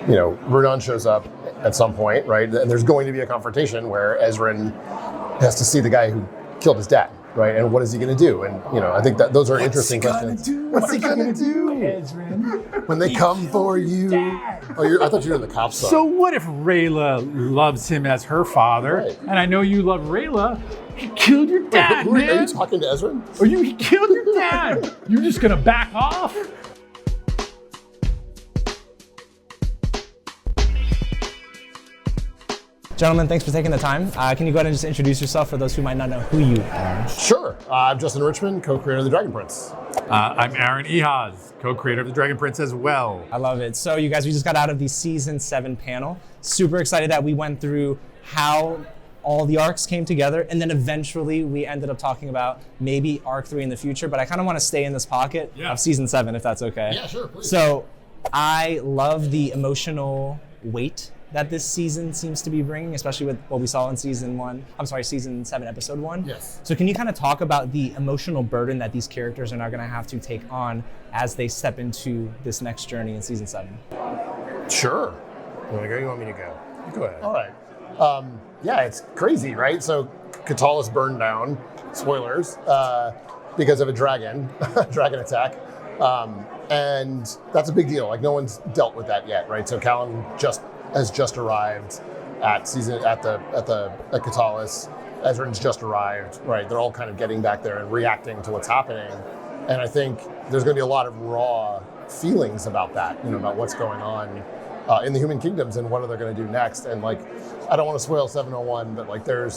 Renan shows up at some point, right? And there's going to be a confrontation where Ezran has to see the guy who killed his dad, right? And what is he going to do? And I think that those are interesting questions. What's he going to do, Ezran? When they come for you? Oh, I thought you were in the cops side. So what if Rayla loves him as her father? Right. And I know you love Rayla. He killed your dad, man. Are you talking to Ezran? He killed your dad. You're just going to back off? Gentlemen, thanks for taking the time. Can you go ahead and just introduce yourself for those who might not know who you are? Sure. I'm Justin Richmond, co-creator of The Dragon Prince. I'm Aaron Ehasz, co-creator of The Dragon Prince as well. I love it. So you guys, we just got out of the season 7 panel. Super excited that we went through how all the arcs came together, and then eventually we ended up talking about maybe arc 3 in the future, but I kind of want to stay in this pocket of season 7, if that's okay. Yeah, sure, please. So I love the emotional weight that this season seems to be bringing, especially with what we saw in season 7, episode 1. Yes. So can you kind of talk about the emotional burden that these characters are now going to have to take on as they step into this next journey in season 7? Sure. You want to go? You want me to go? Go ahead. All right. Yeah, it's crazy, right? So Katalis burned down, spoilers, because of a dragon attack. And that's a big deal. Like, no one's dealt with that yet, right? So Callum has just arrived at Katalis. Ezran's just arrived, right? They're all kind of getting back there and reacting to what's happening. And I think there's going to be a lot of raw feelings about that, about what's going on in the human kingdoms and what are they going to do next. And like, I don't want to spoil 701, but like there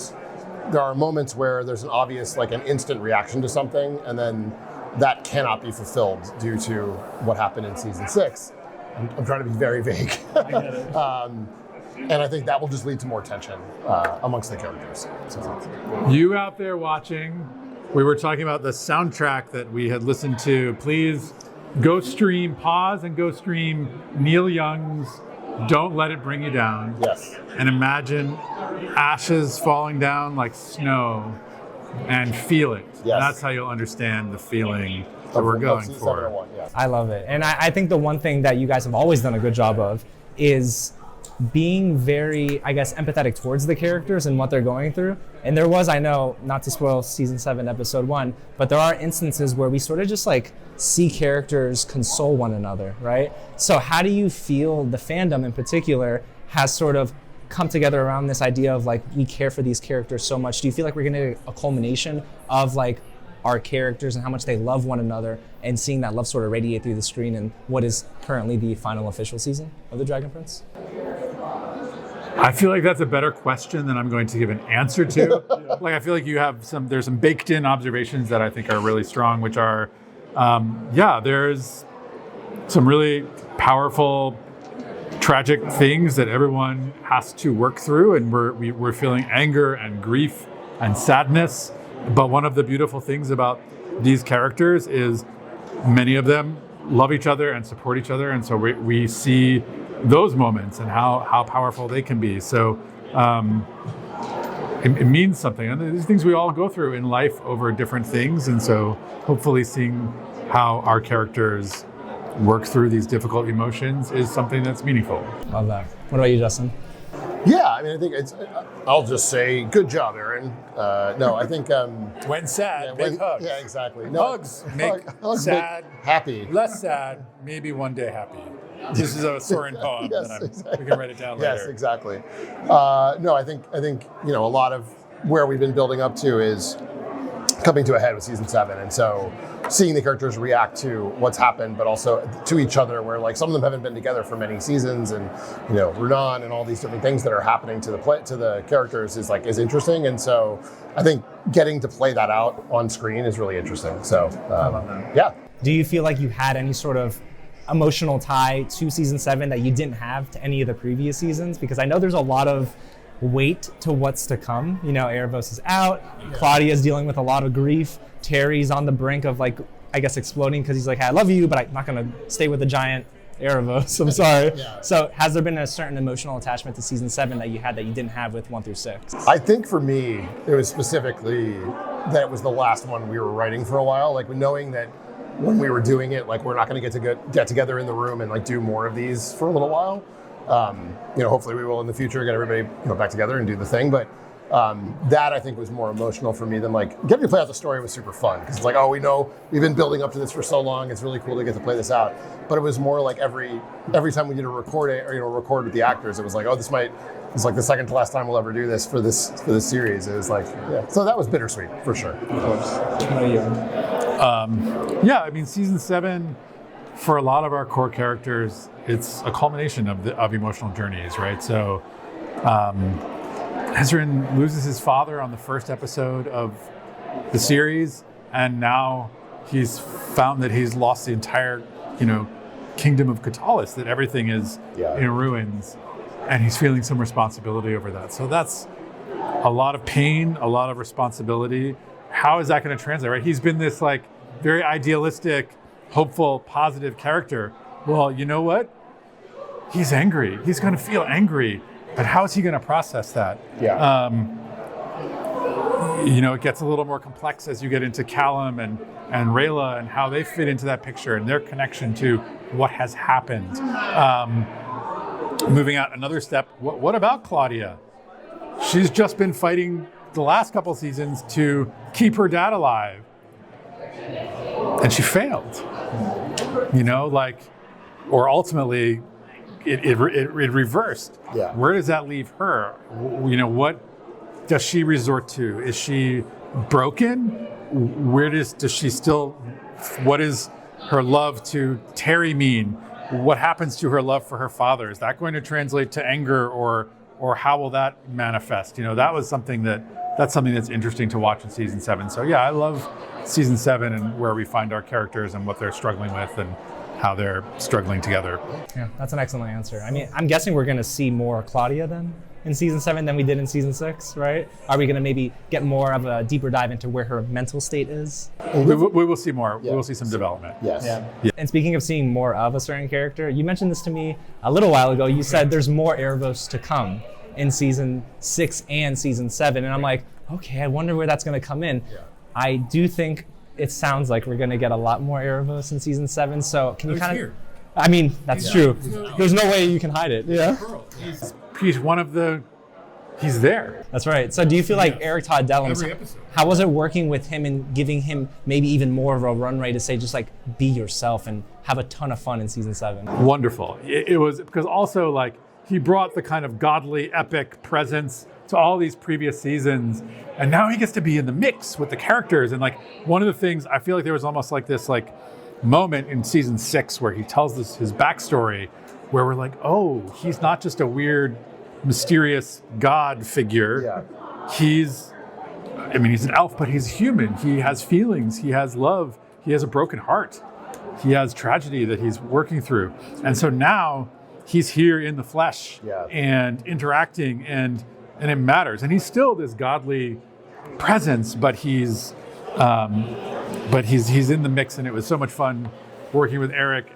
are moments where there's an obvious, like an instant reaction to something, and then that cannot be fulfilled due to what happened in season 6. I'm trying to be very vague. I get it. And I think that will just lead to more tension amongst the characters. So. You out there watching, we were talking about the soundtrack that we had listened to. Please pause and go stream Neil Young's Don't Let It Bring You Down. Yes. And imagine ashes falling down like snow and feel it. Yes. And that's how you'll understand the feeling that we're going for. Yes. I love it. And I think the one thing that you guys have always done a good job of is being very, I guess, empathetic towards the characters and what they're going through. And there was, I know, not to spoil season 7, episode 1, but there are instances where we sort of just like see characters console one another, right? So how do you feel the fandom in particular has sort of come together around this idea of like, we care for these characters so much? Do you feel like we're getting a culmination of like our characters and how much they love one another and seeing that love sort of radiate through the screen in what is currently the final official season of The Dragon Prince? I feel like that's a better question than I'm going to give an answer to. Like, I feel like there's some baked in observations that I think are really strong, which are, there's some really powerful, tragic things that everyone has to work through, and we're feeling anger and grief and sadness. But one of the beautiful things about these characters is many of them love each other and support each other, and so we see those moments and how powerful they can be. So it means something, and these things we all go through in life over different things, and so hopefully seeing how our characters work through these difficult emotions is something that's meaningful. Love that. What about you, Justin? Yeah, I mean, I think I'll just say, good job, Aaron. No, I think... when sad, big hugs. Yeah, exactly. No, Hugs make sad, make happy. less sad, maybe one day happy. This is a Soren poem, Yes, we can write it down later. Yes, exactly. No, I think a lot of where we've been building up to is coming to a head with season 7, and so seeing the characters react to what's happened, but also to each other, where like some of them haven't been together for many seasons, and Renan and all these different things that are happening to the characters is interesting, and so I think getting to play that out on screen is really interesting. So I love that. Yeah. Do you feel like you had any sort of emotional tie to season 7 that you didn't have to any of the previous seasons? Because I know there's a lot of weight to what's to come. Erebos is out. Claudia's dealing with a lot of grief. Terry's on the brink of exploding because he's like, hey, I love you, but I'm not going to stay with the giant Erebos. I'm sorry. Yeah. So has there been a certain emotional attachment to season 7 that you had that you didn't have with 1 through 6? I think for me, it was specifically that it was the last one we were writing for a while. Like, knowing that when we were doing it, like, we're not going to get together in the room and like do more of these for a little while. Hopefully we will in the future get everybody back together and do the thing. But that I think was more emotional for me than like getting to play out the story was super fun because it's like, oh, we know we've been building up to this for so long. It's really cool to get to play this out. But it was more like every time we did a recording or record with the actors, it was like, oh, it's like the second to last time we'll ever do this for this series. It was like, yeah. So that was bittersweet for sure. Of course. How are you? Yeah, I mean, season 7, for a lot of our core characters, it's a culmination of emotional journeys, right? So Hezron loses his father on the first episode of the series, and now he's found that he's lost the entire, kingdom of Katalis, that everything is in ruins, and he's feeling some responsibility over that. So that's a lot of pain, a lot of responsibility. How is that going to translate, right? He's been this like very idealistic, hopeful, positive character. Well, you know what? He's angry. He's going to feel angry. But how is he going to process that? Yeah. It gets a little more complex as you get into Callum and Rayla and how they fit into that picture and their connection to what has happened. Moving out another step, what about Claudia? She's just been fighting the last couple seasons to keep her dad alive. And she failed. Or ultimately, it reversed. Yeah. Where does that leave her? What does she resort to? Is she broken? Where does she still? What does her love to Terry mean? What happens to her love for her father? Is that going to translate to anger, or how will that manifest? That was something that's something that's interesting to watch in season 7. So yeah, I love season 7 and where we find our characters and what they're struggling with and how they're struggling together. Yeah, that's an excellent answer. I mean, I'm guessing we're going to see more Claudia then in season 7 than we did in season 6, right? Are we going to maybe get more of a deeper dive into where her mental state is? We will see more. Yeah. We will see some development. Yes. Yeah. And speaking of seeing more of a certain character, you mentioned this to me a little while ago. You said there's more Erebos to come in season 6 and season 7. And I'm like, okay, I wonder where that's going to come in. Yeah. I do think it sounds like we're going to get a lot more Erebos in season 7. So can you kind of... I mean, that's true. There's no way you can hide it. Yeah. He's one of the... He's there. That's right. So do you feel like Erik Todd Dellums, how was it working with him and giving him maybe even more of a runway to say just like be yourself and have a ton of fun in season 7? Wonderful. It was because also like he brought the kind of godly epic presence to all these previous seasons, and now he gets to be in the mix with the characters. And like one of the things, I feel like there was almost like this like moment in season 6 where he tells us his backstory, where we're like, oh, he's not just a weird, mysterious god figure. Yeah. He's an elf, but he's human. He has feelings. He has love. He has a broken heart. He has tragedy that he's working through. And so now he's here in the flesh and interacting, and it matters. And he's still this godly presence, but he's in the mix. And it was so much fun working with Erik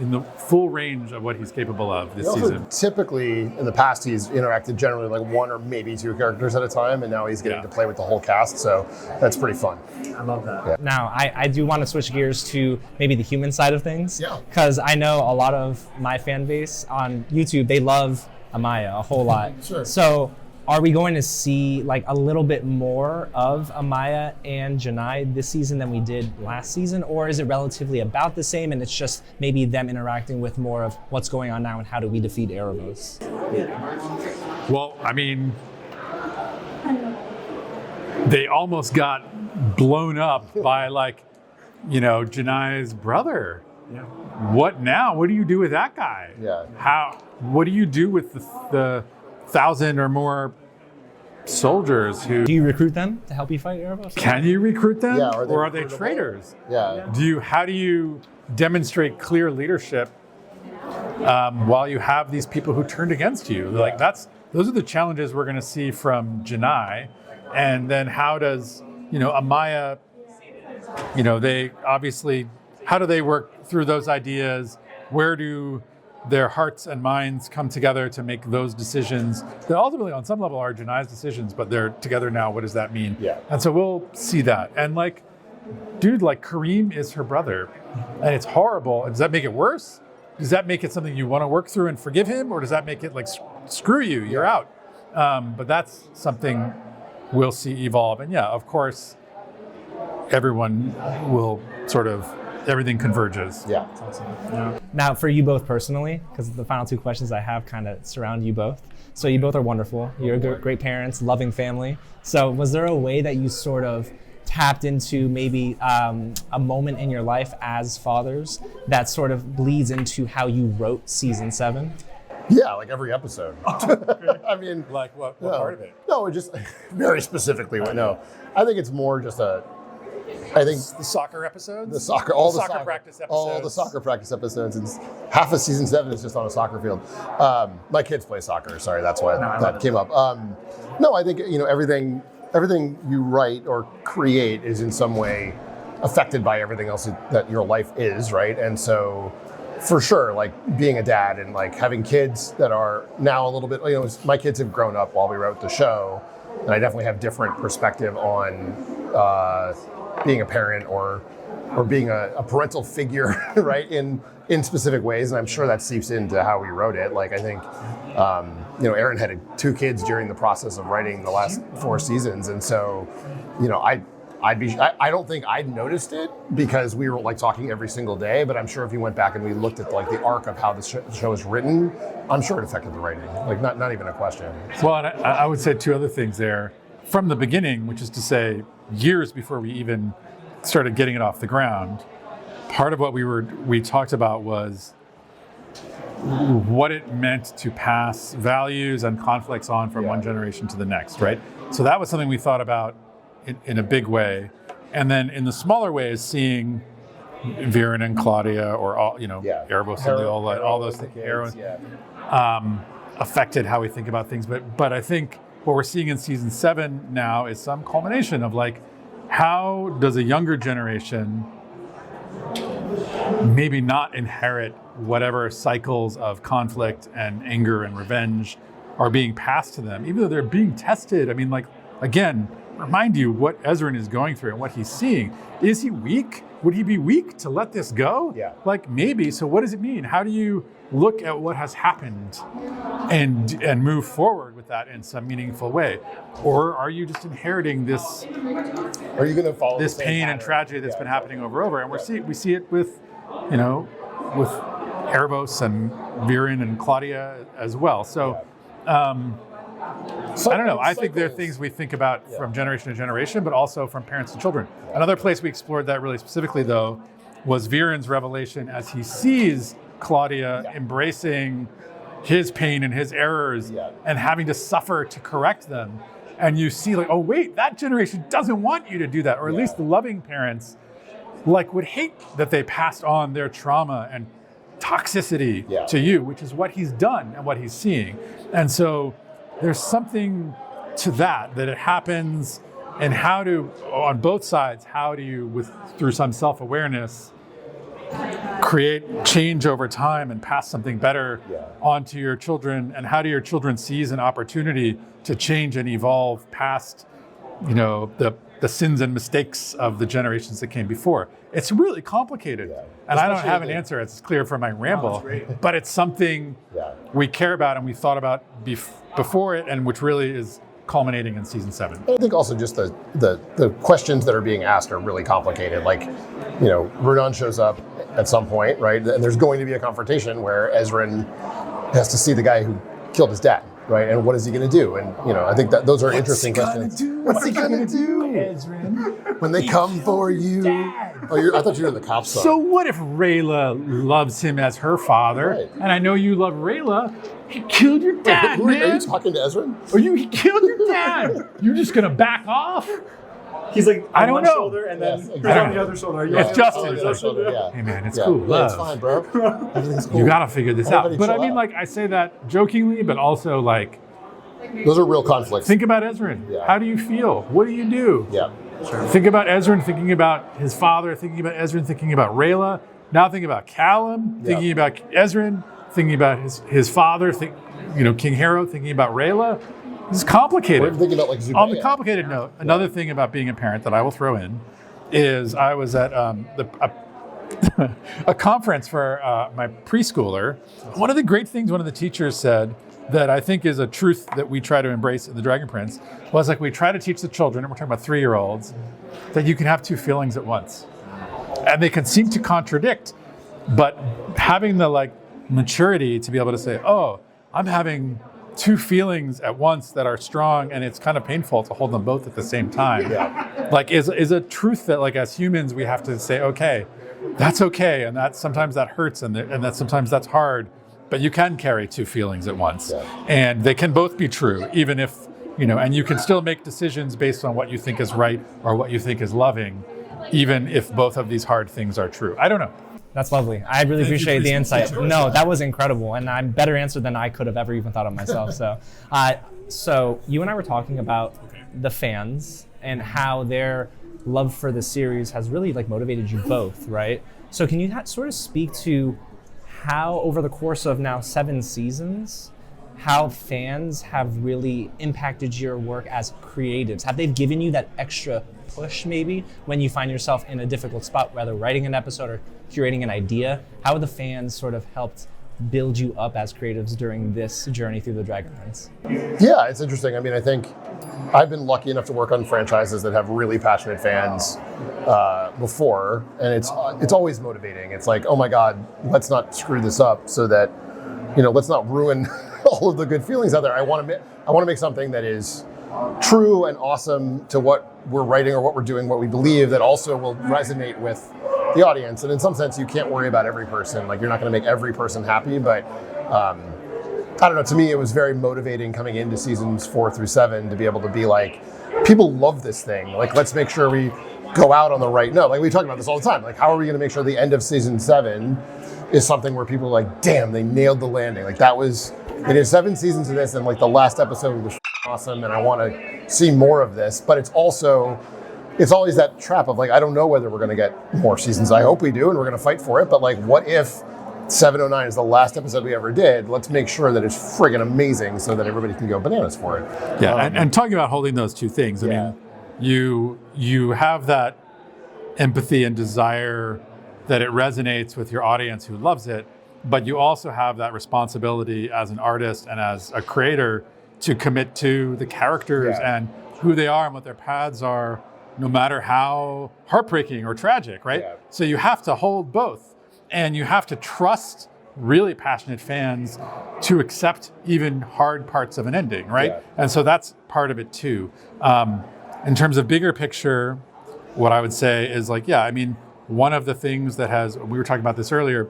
in the full range of what he's capable of this season. Typically, in the past, he's interacted generally like 1 or maybe 2 characters at a time, and now he's getting to play with the whole cast, so that's pretty fun. I love that. Yeah. Now, I do want to switch gears to maybe the human side of things, because I know a lot of my fan base on YouTube, they love Amaya a whole lot. Sure. So are we going to see like a little bit more of Amaya and Janai this season than we did last season? Or is it relatively about the same and it's just maybe them interacting with more of what's going on now and how do we defeat Erebos? Well, I mean, they almost got blown up by like, Janai's brother. Yeah. What now? What do you do with that guy? Yeah. What do you do with the 1,000 or more soldiers who... Do you recruit them to help you fight Erebos? Can you recruit them? Yeah, or are they traitors? Yeah. How do you demonstrate clear leadership while you have these people who turned against you? Yeah. Like those are the challenges we're going to see from Janai. And then how does, Amaya, they obviously, how do they work through those ideas? Where do their hearts and minds come together to make those decisions that ultimately on some level are Janai's decisions, but they're together now. What does that mean? Yeah. And so we'll see that. And like Kareem is her brother and it's horrible. And does that make it worse? does that make it something you want to work through and forgive him, or does that make it like screw you, you're out? But that's something we'll see evolve. And yeah, of course, everyone will sort of, everything converges. Yeah. Yeah. Now, for you both personally, because the final two questions I have kind of surround you both. So you both are wonderful. You're great parents, loving family. So was there a way that you sort of tapped into maybe a moment in your life as fathers that sort of bleeds into how you wrote season 7? Yeah, like every episode. I mean, Like what part of it? No, just very specifically. No, I think it's more just I think The soccer episodes? the soccer practice episodes. all the soccer practice episodes, and half of season 7 is just on a soccer field. My kids play soccer. Sorry, that's why that came up. No, I think everything you write or create is in some way affected by everything else that your life is, right? And so, for sure, like being a dad and like having kids that are now a little bit, my kids have grown up while we wrote the show, and I definitely have different perspective on being a parent or being a parental figure, right? In specific ways, and I'm sure that seeps into how we wrote it. Like I think, Aaron had 2 kids during the process of writing the last 4 seasons, and so, I don't think I'd noticed it because we were like talking every single day, but I'm sure if you went back and we looked at like the arc of how the show is written, I'm sure it affected the writing. Like not even a question. Well, and I would say 2 other things there. From the beginning, which is to say years before we even started getting it off the ground, part of what we talked about was what it meant to pass values and conflicts on from one generation to the next, right? So that was something we thought about in a big way. And then in the smaller ways, seeing Viren and Claudia or Erebos and all those things, affected how we think about things. But I think what we're seeing in season 7 now is some culmination of like, how does a younger generation maybe not inherit whatever cycles of conflict and anger and revenge are being passed to them, even though they're being tested? I mean, like, again, remind you what Ezrin is going through and what he's seeing. Is he weak? Would he be weak to let this go? Yeah. Like maybe. So what does it mean? How do you look at what has happened and move forward with that in some meaningful way? Or are you just inheriting this? Are you going to follow this pain and tragedy that's been happening over and over? And we see it with, with Erebos and Viren and Claudia as well. So. I don't know. I think there are things we think about from generation to generation, but also from parents to children. Another place we explored that really specifically, though, was Viren's revelation as he sees Claudia embracing his pain and his errors and having to suffer to correct them. And you see, like, oh, wait, that generation doesn't want you to do that. Or at least the loving parents, like, would hate that they passed on their trauma and toxicity to you, which is what he's done and what he's seeing. And so there's something to that it happens, and how to, on both sides, how do you, through some self-awareness, create change over time and pass something better onto your children, and how do your children seize an opportunity to change and evolve past, the sins and mistakes of the generations that came before. It's really complicated. And I don't have an answer. It's clear from my ramble, but it's something we care about and we thought about before it, and which really is culminating in season 7. I think also just the questions that are being asked are really complicated. Like, Renan shows up at some point, right? And there's going to be a confrontation where Ezrin has to see the guy who killed his dad, right? And what is he going to do? And, I think that those are interesting questions. What's he going to do? Ezrin? When they come for you. Oh, I thought you were in the cops song. So what if Rayla loves him as her father? Right. And I know you love Rayla. He killed your dad, man. Are you talking to Ezrin? He killed your dad. You're just going to back off? He's like on one shoulder and then he's on the other shoulder. It's Justin. Hey man, it's cool. Yeah, it's fine, bro. Everything's cool. You gotta figure this out. But I mean, out. like, I say that jokingly, but also like, those are real conflicts. think about Ezrin. Yeah. How do you feel? What do you do? Yeah. Sure. Think about Ezrin thinking about his father, thinking about Ezrin, thinking about Rayla. Now think about Callum, thinking about Ezrin, thinking about his father, King Harrow, thinking about Rayla. This is complicated. We're thinking about like Zubaya. On the complicated note, another thing about being a parent that I will throw in is I was at a conference for my preschooler. One of the great things one of the teachers said that I think is a truth that we try to embrace in The Dragon Prince was like we try to teach the children, and we're talking about 3-year-olds, that you can have 2 feelings at once. And they can seem to contradict, but having the like maturity to be able to say, oh, I'm having 2 feelings at once that are strong, and it's kind of painful to hold them both at the same time. Like is a truth that like as humans we have to say, okay, that's okay, and that sometimes that hurts, and that sometimes that's hard, but you can carry 2 feelings at once, and they can both be true, even if and you can still make decisions based on what you think is right or what you think is loving, even if both of these hard things are true. I don't know. That's lovely. I really appreciate the insight. No, that was incredible, and I'm better answered than I could have ever even thought of myself. So you and I were talking about the fans and how their love for the series has really like motivated you both, right? So can you sort of speak to how over the course of now 7 seasons, how fans have really impacted your work as creatives? Have they given you that extra push maybe when you find yourself in a difficult spot, whether writing an episode or curating an idea? How have the fans sort of helped build you up as creatives during this journey through The Dragon Prince? Yeah, it's interesting. I mean, I think I've been lucky enough to work on franchises that have really passionate fans before, and it's always motivating. It's like, oh my God, let's not screw this up so that, let's not ruin all of the good feelings out there. I want to make something that is true and awesome to what we're writing or what we're doing, what we believe, that also will resonate with the audience. And in some sense, you can't worry about every person. Like, you're not going to make every person happy, but I don't know. To me, it was very motivating coming into seasons 4 through 7 to be able to be like, people love this thing. Like, let's make sure we go out on the right note. Like, we talk about this all the time. Like, how are we going to make sure the end of season 7 is something where people are like, damn, they nailed the landing. Like, they did 7 seasons of this, and like the last episode was awesome, and I want to see more of this. But it's always that trap of like, I don't know whether we're going to get more seasons. I hope we do, and we're going to fight for it. But like, what if 709 is the last episode we ever did? Let's make sure that it's friggin' amazing so that everybody can go bananas for it. Yeah, and talking about holding those 2 things, I mean, you have that empathy and desire that it resonates with your audience who loves it, but you also have that responsibility as an artist and as a creator to commit to the characters and who they are and what their paths are, no matter how heartbreaking or tragic, right? Yeah. So you have to hold both, and you have to trust really passionate fans to accept even hard parts of an ending, right? Yeah. And so that's part of it too. In terms of bigger picture, what I would say is like, one of the things that we were talking about this earlier,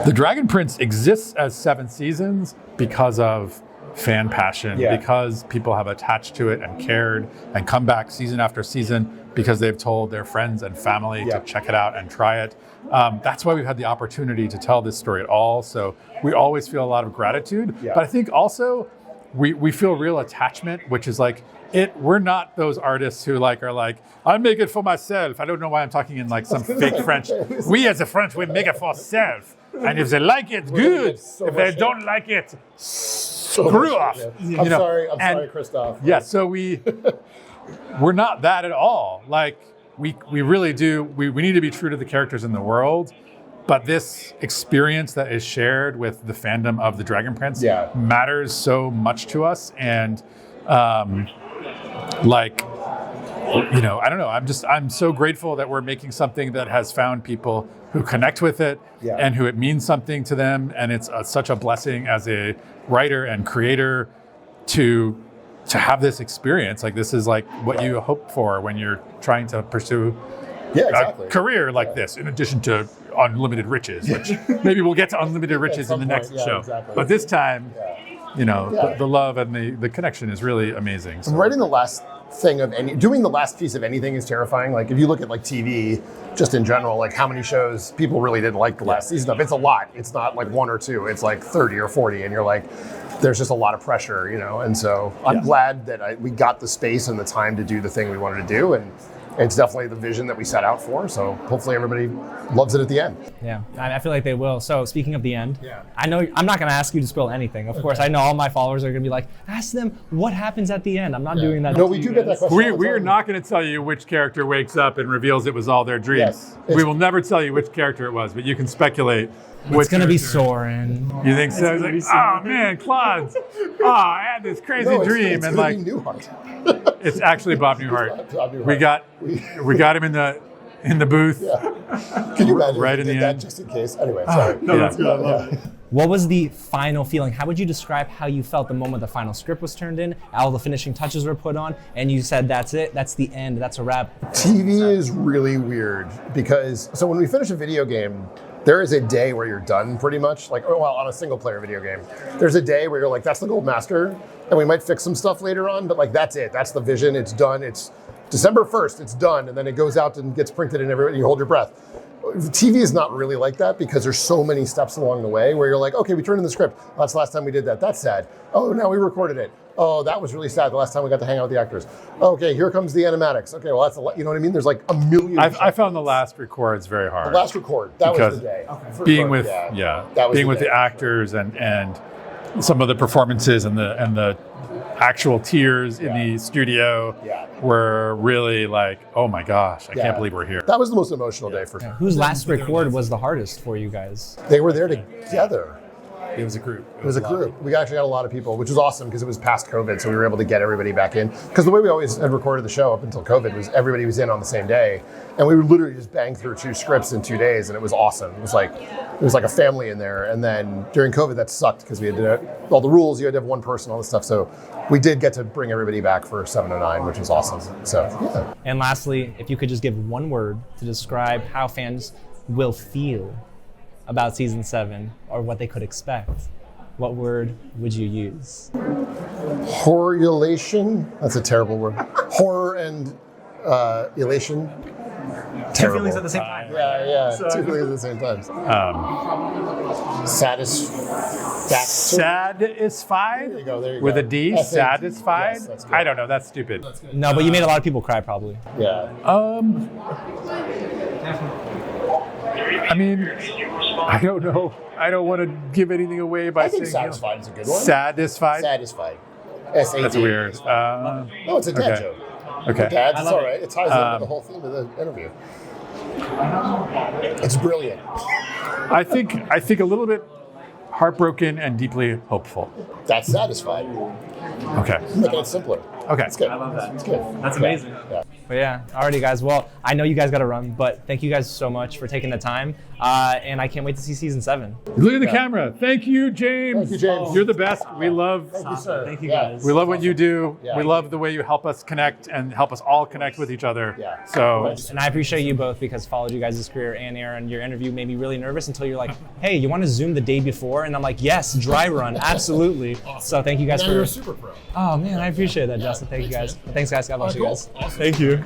The Dragon Prince exists as 7 seasons because of fan passion, because people have attached to it and cared and come back season after season because they've told their friends and family to check it out and try it. That's why we've had the opportunity to tell this story at all. So we always feel a lot of gratitude, but I think also we feel real attachment, which is like, we're not those artists who are like, I make it for myself. I don't know why I'm talking in like some fake French. We as a French, we make it for ourselves. And if they like it, good. If they don't like it, screw off. Yeah. I'm sorry, Christoph. Yeah, so we're not that at all. Like, we really do, we need to be true to the characters in the world, but this experience that is shared with the fandom of The Dragon Prince matters so much to us. And I don't know, I'm so grateful that we're making something that has found people who connect with it and who it means something to them. And it's such a blessing as a writer and creator to have this experience. Like, this is like what you hope for when you're trying to pursue a career like this, in addition to unlimited riches, which maybe we'll get to unlimited riches in the next show. Exactly. But this time, the love and the connection is really amazing. So. Writing the last thing doing the last piece of anything is terrifying. Like, if you look at like TV, just in general, like how many shows people really didn't like the last season of, it's a lot. It's not like 1 or 2, it's like 30 or 40, and you're like, there's just a lot of pressure, and so I'm glad that we got the space and the time to do the thing we wanted to do, and it's definitely the vision that we set out for. So hopefully everybody loves it at the end. Yeah, I feel like they will. So speaking of the end, Yeah. I know I'm not going to ask you to spoil anything. Of course, I know all my followers are going to be like, ask them what happens at the end. I'm not doing that. No, to we you do get that guys. question. all the We are time. not going to tell you which character wakes up and reveals it was all their dreams. Yes. We will never tell you which character it was, but you can speculate. It's going to be character. Soren. You think so? It's like, oh man, Claude. Oh, I had this crazy No, dream, it's and gonna like be Newhart. it's actually Bob Newhart. Bob Newhart. We got him in the booth. Can you imagine? Right if in we did the that end. just in case. Anyway, sorry. No, that's good. I Yeah. love it. What was the final feeling? How would you describe how you felt the moment the final script was turned in, all the finishing touches were put on, and you said, that's it, that's the end, that's a wrap? TV is really weird because, so when we finish a video game, there is a day where you're done pretty much. Like, well, on a single player video game, there's a day where you're like, that's the gold master, and we might fix some stuff later on, but like, that's it. That's the vision. It's done. It's December 1st, it's done. And then it goes out and gets printed and everybody, you hold your breath. TV is not really like that because there's so many steps along the way where you're like, okay, we turned in the script. That's the last time we did that. That's sad. Oh, now we recorded it. Oh, that was really sad the last time we got to hang out with the actors. Okay, here comes the animatics. Okay, well, that's a lot. You know what I mean? There's like a million. I found the last records very hard. The last record, that was Because the day. For being sure, with that was being the with day. the actors and some of the performances and the actual tears in the studio were really like, oh my gosh, I can't believe we're here. That was the most emotional day for sure. Whose last record was the hardest for you guys? They were there together. It was a group. It was a group. We actually got a lot of people, which was awesome because it was past COVID, so we were able to get everybody back in. Because the way we always had recorded the show up until COVID was everybody was in on the same day, and we would literally just bang through 2 scripts in 2 days, and it was awesome. It was like a family in there. And then during COVID, that sucked because we had to all the rules. You had to have one person, all this stuff. So we did get to bring everybody back for 709, which was awesome. So yeah. And lastly, if you could just give one word to describe how fans will feel about season 7 or what they could expect, what word would you use? Horrorulation. That's a terrible word. Horror and elation. Two feelings at the same time. Yeah. So- 2 feelings at the same time. Satisfaction. Satisfied? There you go. With a D? SAT. Satisfied? Yes, that's good. I don't know. That's stupid. No, but you made a lot of people cry probably. Yeah. I mean, I don't know. I don't want to give anything away by I think saying satisfied is a good one. Satisfied. Satisfied. S-A-D. That's weird. No, it's a dad okay. joke. Okay. Dads, it's all right. It ties into the whole theme of the interview. It's brilliant. I think a little bit heartbroken and deeply hopeful. That's satisfied. Okay. Making it simpler. Okay. It's good. I love that. It's good. That's amazing. Yeah. But yeah, alrighty guys. Well, I know you guys got to run, but thank you guys so much for taking the time. And I can't wait to see season 7. Look at the camera. Thank you, James. Thank you, James. You're the best. We love Thank you, sir. Thank you, Yeah. guys. we love what you do. Yeah. We love the way you help us connect and help us all connect with each other. Yeah. So And I appreciate you both because followed you guys' career, and Aaron, your interview made me really nervous until you're like, hey, you want to Zoom the day before? And I'm like, yes, dry run, absolutely. So thank you guys Now you're a for. super pro. Oh man, I appreciate that, Justin. Thank you guys. Thanks guys. God bless you Cool. guys. Awesome. Thank you.